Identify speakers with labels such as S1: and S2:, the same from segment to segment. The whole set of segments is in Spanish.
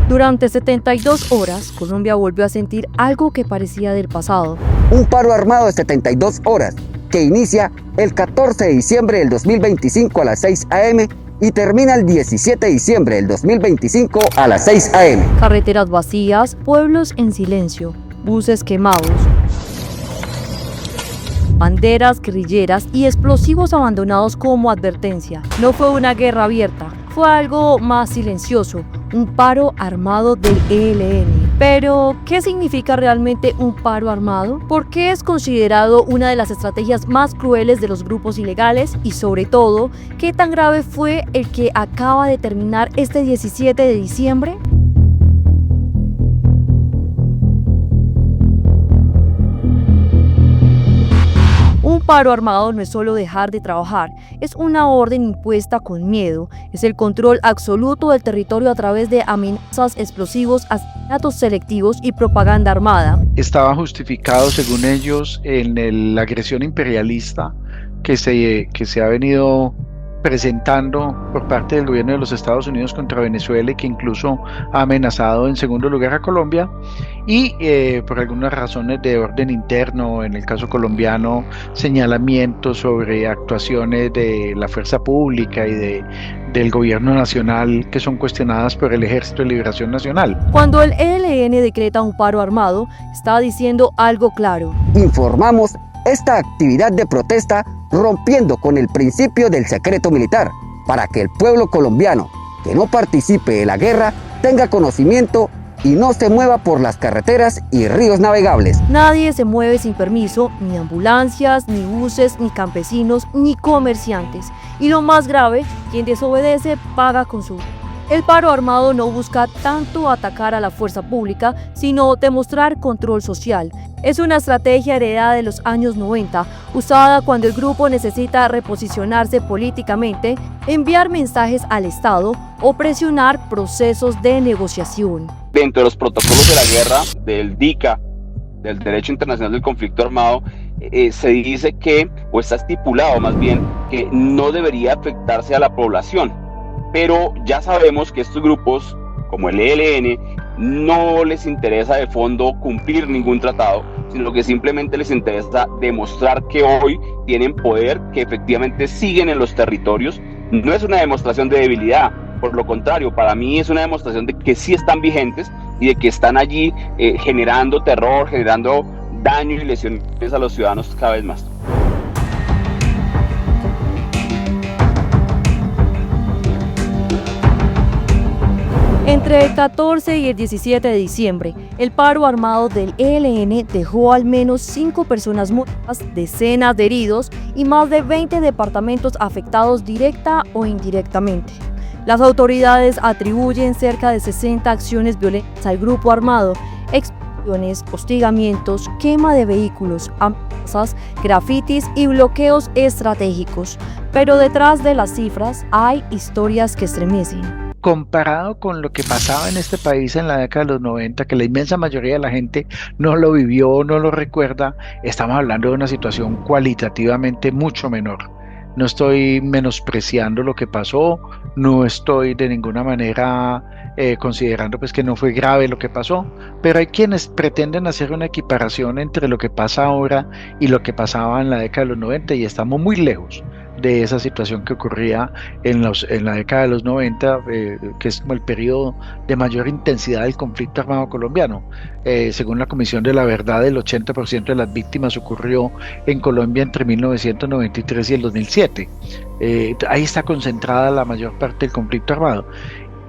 S1: Durante 72 horas, Colombia volvió a sentir algo que parecía del pasado.
S2: Un paro armado de 72 horas que inicia el 14 de diciembre del 2025 a las 6 a.m. y termina el 17 de diciembre del 2025 a las 6 a.m.
S1: Carreteras vacías, pueblos en silencio, buses quemados, banderas guerrilleras y explosivos abandonados como advertencia. No fue una guerra abierta, fue algo más silencioso, un paro armado del ELN. Pero, ¿qué significa realmente un paro armado? ¿Por qué es considerado una de las estrategias más crueles de los grupos ilegales? Y sobre todo, ¿qué tan grave fue el que acaba de terminar este 17 de diciembre? Un paro armado no es solo dejar de trabajar, es una orden impuesta con miedo, es el control absoluto del territorio a través de amenazas, explosivos, asesinatos selectivos y propaganda armada.
S3: Estaba justificado, según ellos, en la agresión imperialista que se ha venido presentando por parte del gobierno de los Estados Unidos contra Venezuela y que incluso ha amenazado en segundo lugar a Colombia, y por algunas razones de orden interno, en el caso colombiano, señalamientos sobre actuaciones de la fuerza pública y del gobierno nacional que son cuestionadas por el Ejército de Liberación Nacional.
S1: Cuando el ELN decreta un paro armado, está diciendo algo claro.
S2: Informamos esta actividad de protesta rompiendo con el principio del secreto militar, para que el pueblo colombiano que no participe de la guerra tenga conocimiento y no se mueva por las carreteras y ríos navegables.
S1: Nadie se mueve sin permiso, ni ambulancias, ni buses, ni campesinos, ni comerciantes. Y lo más grave, quien desobedece paga con su vida. El paro armado no busca tanto atacar a la fuerza pública, sino demostrar control social. Es una estrategia heredada de los años 90, usada cuando el grupo necesita reposicionarse políticamente, enviar mensajes al Estado o presionar procesos de negociación.
S4: Dentro de los protocolos de la guerra, del DICA, del Derecho Internacional del Conflicto Armado, se dice que, o está estipulado más bien, que no debería afectarse a la población. Pero ya sabemos que estos grupos, como el ELN, no les interesa de fondo cumplir ningún tratado, sino que simplemente les interesa demostrar que hoy tienen poder, que efectivamente siguen en los territorios. No es una demostración de debilidad, por lo contrario, para mí es una demostración de que sí están vigentes y de que están allí generando terror, generando daño y lesiones a los ciudadanos cada vez más.
S1: Entre el 14 y el 17 de diciembre, el paro armado del ELN dejó al menos 5 personas muertas, decenas de heridos y más de 20 departamentos afectados directa o indirectamente. Las autoridades atribuyen cerca de 60 acciones violentas al grupo armado, explosiones, hostigamientos, quema de vehículos, amenazas, grafitis y bloqueos estratégicos. Pero detrás de las cifras hay historias que estremecen.
S3: Comparado con lo que pasaba en este país en la década de los 90, que la inmensa mayoría de la gente no lo vivió, no lo recuerda, estamos hablando de una situación cualitativamente mucho menor. No estoy menospreciando lo que pasó, no estoy de ninguna manera considerando pues que no fue grave lo que pasó, pero hay quienes pretenden hacer una equiparación entre lo que pasa ahora y lo que pasaba en la década de los 90 y estamos muy lejos de esa situación que ocurría en la década de los 90, que es como el periodo de mayor intensidad del conflicto armado colombiano. Según la Comisión de la Verdad, el 80% de las víctimas ocurrió en Colombia entre 1993 y el 2007. Ahí está concentrada la mayor parte del conflicto armado.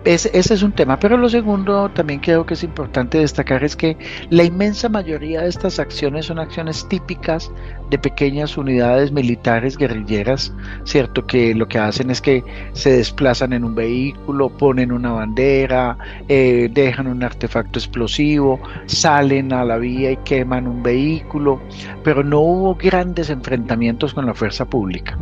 S3: Ese es un tema, pero lo segundo también creo que es importante destacar es que la inmensa mayoría de estas acciones son acciones típicas de pequeñas unidades militares guerrilleras, cierto, que lo que hacen es que se desplazan en un vehículo, ponen una bandera, dejan un artefacto explosivo, salen a la vía y queman un vehículo, pero no hubo grandes enfrentamientos con la fuerza pública.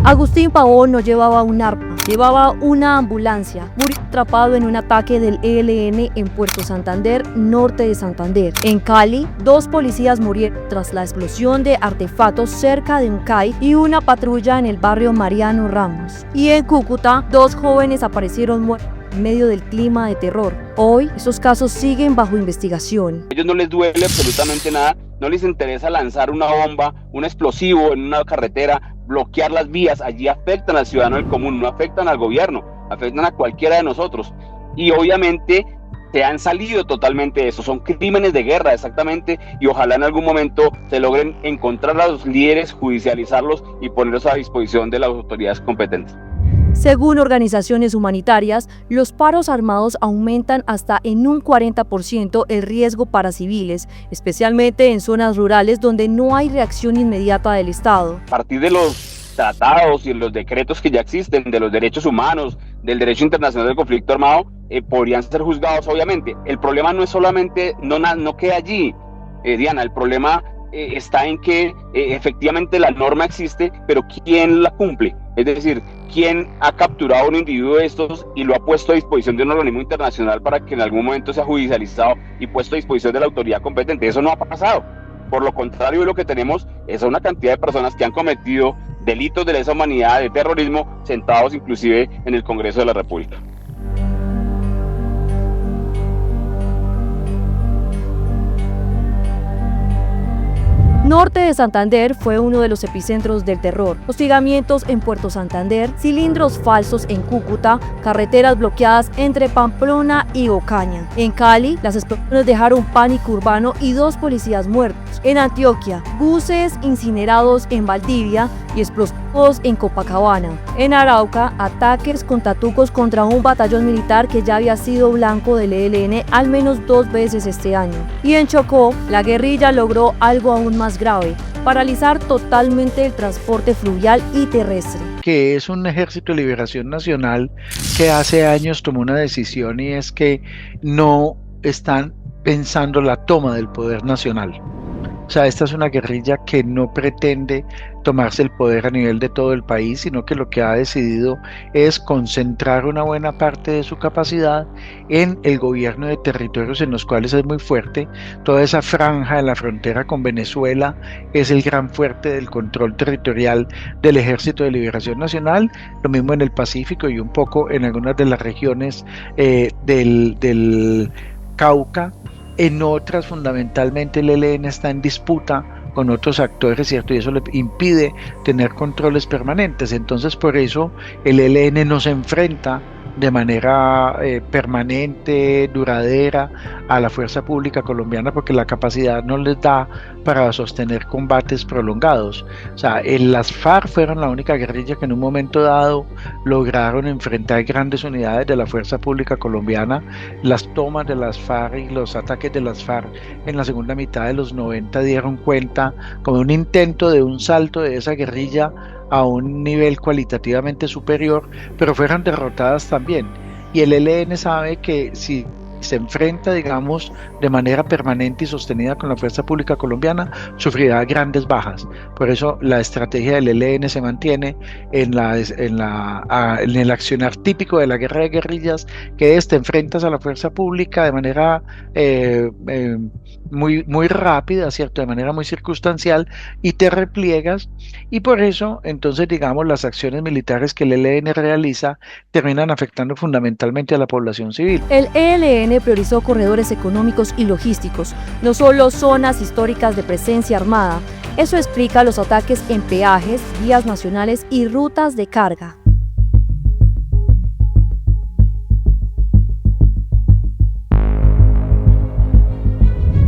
S1: Agustín Pavón no llevaba un arma, Llevaba una ambulancia. Murió atrapado en un ataque del ELN en Puerto Santander, norte de Santander. En Cali, 2 policías murieron tras la explosión de artefactos cerca de un CAI y una patrulla en el barrio Mariano Ramos. Y en Cúcuta, 2 jóvenes aparecieron muertos en medio del clima de terror. Hoy, esos casos siguen bajo investigación.
S4: A ellos no les duele absolutamente nada, no les interesa lanzar una bomba, un explosivo en una carretera, bloquear las vías. Allí afectan al ciudadano del común, no afectan al gobierno, afectan a cualquiera de nosotros. Y obviamente se han salido totalmente de eso, son crímenes de guerra exactamente, y ojalá en algún momento se logren encontrar a los líderes, judicializarlos y ponerlos a disposición de las autoridades competentes.
S1: Según organizaciones humanitarias, los paros armados aumentan hasta en un 40% el riesgo para civiles, especialmente en zonas rurales donde no hay reacción inmediata del Estado.
S4: A partir de los tratados y los decretos que ya existen, de los derechos humanos, del derecho internacional del conflicto armado, podrían ser juzgados obviamente. El problema no es solamente, no queda allí, Diana, el problema está en que efectivamente la norma existe, pero ¿quién la cumple? Es decir, ¿quién ha capturado a un individuo de estos y lo ha puesto a disposición de un organismo internacional para que en algún momento sea judicializado y puesto a disposición de la autoridad competente? Eso no ha pasado. Por lo contrario, lo que tenemos es una cantidad de personas que han cometido delitos de lesa humanidad, de terrorismo, sentados inclusive en el Congreso de la República.
S1: Norte de Santander fue uno de los epicentros del terror. Hostigamientos en Puerto Santander, cilindros falsos en Cúcuta, carreteras bloqueadas entre Pamplona y Ocaña. En Cali, las explosiones dejaron pánico urbano y 2 policías muertos. En Antioquia, buses incinerados en Valdivia y explosivos en Copacabana. En Arauca, ataques con tatucos contra un batallón militar que ya había sido blanco del ELN al menos 2 veces este año. Y en Chocó, la guerrilla logró algo aún más grave: paralizar totalmente el transporte fluvial y terrestre.
S3: Que es un Ejército de Liberación Nacional que hace años tomó una decisión, y es que no están pensando la toma del poder nacional. O sea, esta es una guerrilla que no pretende tomarse el poder a nivel de todo el país, sino que lo que ha decidido es concentrar una buena parte de su capacidad en el gobierno de territorios en los cuales es muy fuerte. Toda esa franja de la frontera con Venezuela es el gran fuerte del control territorial del Ejército de Liberación Nacional, lo mismo en el Pacífico y un poco en algunas de las regiones del Cauca. En otras, fundamentalmente, el ELN está en disputa con otros actores, ¿cierto? Y eso le impide tener controles permanentes. Entonces, por eso el ELN no se enfrenta de manera permanente, duradera, a la fuerza pública colombiana, porque la capacidad no les da para sostener combates prolongados. O sea, las FARC fueron la única guerrilla que en un momento dado lograron enfrentar grandes unidades de la fuerza pública colombiana. Las tomas de las FARC y los ataques de las FARC en la segunda mitad de los 90 dieron cuenta como un intento de un salto de esa guerrilla a un nivel cualitativamente superior, pero fueron derrotadas también. Y el ELN sabe que si se enfrenta, digamos, de manera permanente y sostenida con la fuerza pública colombiana, sufrirá grandes bajas. Por eso la estrategia del ELN se mantiene en el accionar típico de la guerra de guerrillas, que es: te enfrentas a la fuerza pública de manera muy rápida, ¿cierto? De manera muy circunstancial, y te repliegas. Y por eso, entonces, digamos, las acciones militares que el ELN realiza terminan afectando fundamentalmente a la población civil.
S1: El ELN priorizó corredores económicos y logísticos, no solo zonas históricas de presencia armada. Eso explica los ataques en peajes, vías nacionales y rutas de carga.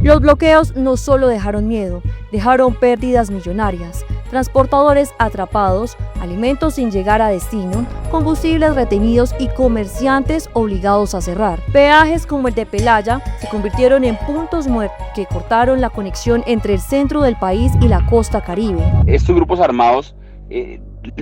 S1: Los bloqueos no solo dejaron miedo, dejaron pérdidas millonarias, transportadores atrapados, alimentos sin llegar a destino, combustibles retenidos y comerciantes obligados a cerrar. Peajes como el de Pelaya se convirtieron en puntos muertos que cortaron la conexión entre el centro del país y la costa caribe.
S4: Estos grupos armados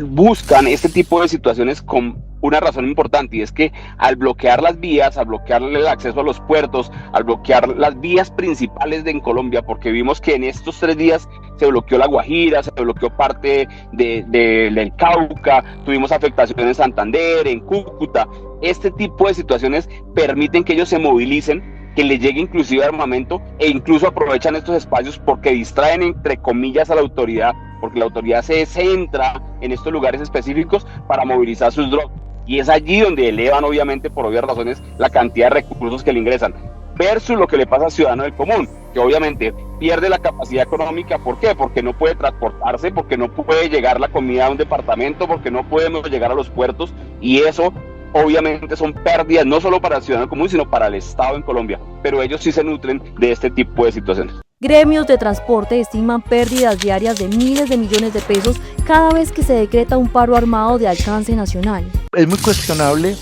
S4: buscan este tipo de situaciones con una razón importante, y es que al bloquear las vías, al bloquearle el acceso a los puertos, al bloquear las vías principales en Colombia, porque vimos que en estos 3 días se bloqueó La Guajira, se bloqueó parte del Cauca, tuvimos afectaciones en Santander, en Cúcuta. Este tipo de situaciones permiten que ellos se movilicen, que le llegue inclusive armamento, e incluso aprovechan estos espacios porque distraen entre comillas a la autoridad, porque la autoridad se centra en estos lugares específicos para movilizar sus drogas, y es allí donde elevan, obviamente por obvias razones, la cantidad de recursos que le ingresan, versus lo que le pasa al ciudadano del común, que obviamente pierde la capacidad económica. ¿Por qué? Porque no puede transportarse, porque no puede llegar la comida a un departamento, porque no podemos llegar a los puertos, y eso obviamente son pérdidas no solo para el ciudadano común, sino para el Estado en Colombia, pero ellos sí se nutren de este tipo de situaciones.
S1: Gremios de transporte estiman pérdidas diarias de miles de millones de pesos cada vez que se decreta un paro armado de alcance nacional.
S3: Es muy cuestionable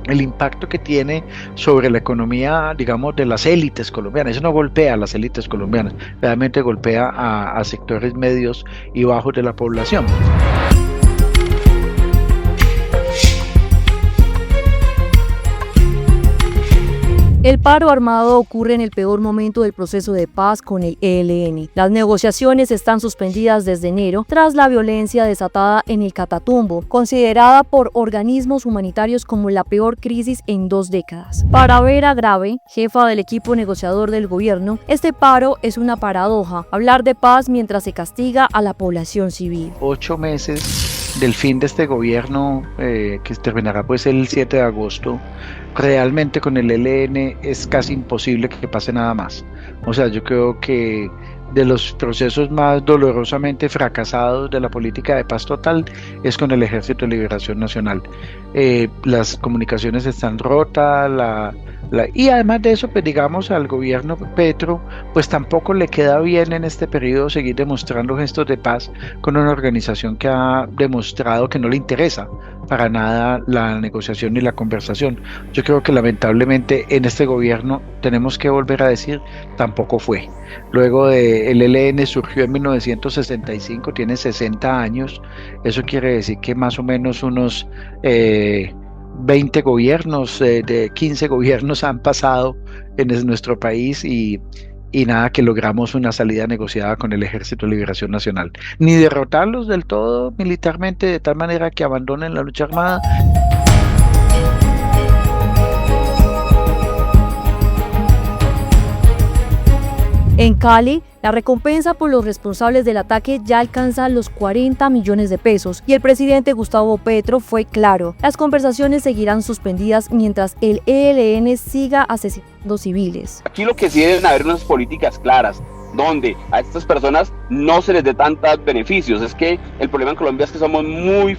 S3: el impacto que tiene sobre la economía, digamos, de las élites colombianas. Eso no golpea a las élites colombianas, realmente golpea a sectores medios y bajos de la población.
S1: El paro armado ocurre en el peor momento del proceso de paz con el ELN. Las negociaciones están suspendidas desde enero tras la violencia desatada en el Catatumbo, considerada por organismos humanitarios como la peor crisis en 2 décadas. Para Vera Grave, jefa del equipo negociador del gobierno, este paro es una paradoja. Hablar de paz mientras se castiga a la población civil.
S3: 8 meses del fin de este gobierno, que terminará pues el 7 de agosto, realmente con el ELN es casi imposible que pase nada más. O sea, yo creo que de los procesos más dolorosamente fracasados de la política de paz total es con el Ejército de Liberación Nacional. Las comunicaciones están rotas, y además de eso, pues digamos, al gobierno Petro, pues tampoco le queda bien en este periodo seguir demostrando gestos de paz con una organización que ha demostrado que no le interesa para nada la negociación ni la conversación. Yo creo que lamentablemente en este gobierno, tenemos que volver a decir, tampoco fue. Luego el ELN surgió en 1965, tiene 60 años, eso quiere decir que más o menos unos 20 gobiernos, de 15 gobiernos han pasado en nuestro país y nada que logramos una salida negociada con el Ejército de Liberación Nacional. Ni derrotarlos del todo militarmente de tal manera que abandonen la lucha armada.
S1: En Cali, la recompensa por los responsables del ataque ya alcanza los 40 millones de pesos y el presidente Gustavo Petro fue claro: las conversaciones seguirán suspendidas mientras el ELN siga asesinando civiles.
S4: Aquí lo que sí deben haber unas políticas claras, donde a estas personas no se les dé tantos beneficios. Es que el problema en Colombia es que somos muy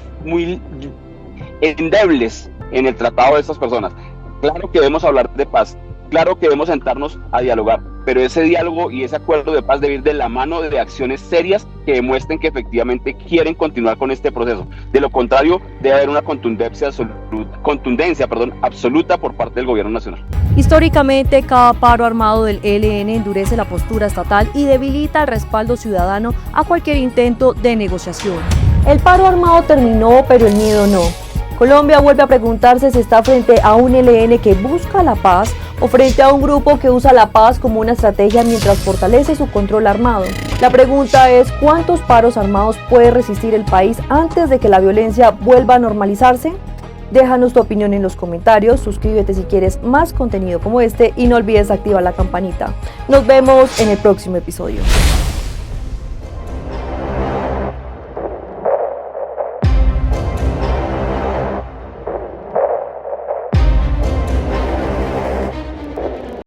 S4: endebles en el tratado de estas personas. Claro que debemos hablar de paz, claro que debemos sentarnos a dialogar, pero ese diálogo y ese acuerdo de paz debe ir de la mano de acciones serias que demuestren que efectivamente quieren continuar con este proceso. De lo contrario, debe haber una contundencia absoluta por parte del gobierno nacional.
S1: Históricamente, cada paro armado del ELN endurece la postura estatal y debilita el respaldo ciudadano a cualquier intento de negociación. El paro armado terminó, pero el miedo no. Colombia vuelve a preguntarse si está frente a un ELN que busca la paz o frente a un grupo que usa la paz como una estrategia mientras fortalece su control armado. La pregunta es: ¿cuántos paros armados puede resistir el país antes de que la violencia vuelva a normalizarse? Déjanos tu opinión en los comentarios, suscríbete si quieres más contenido como este y no olvides activar la campanita. Nos vemos en el próximo episodio.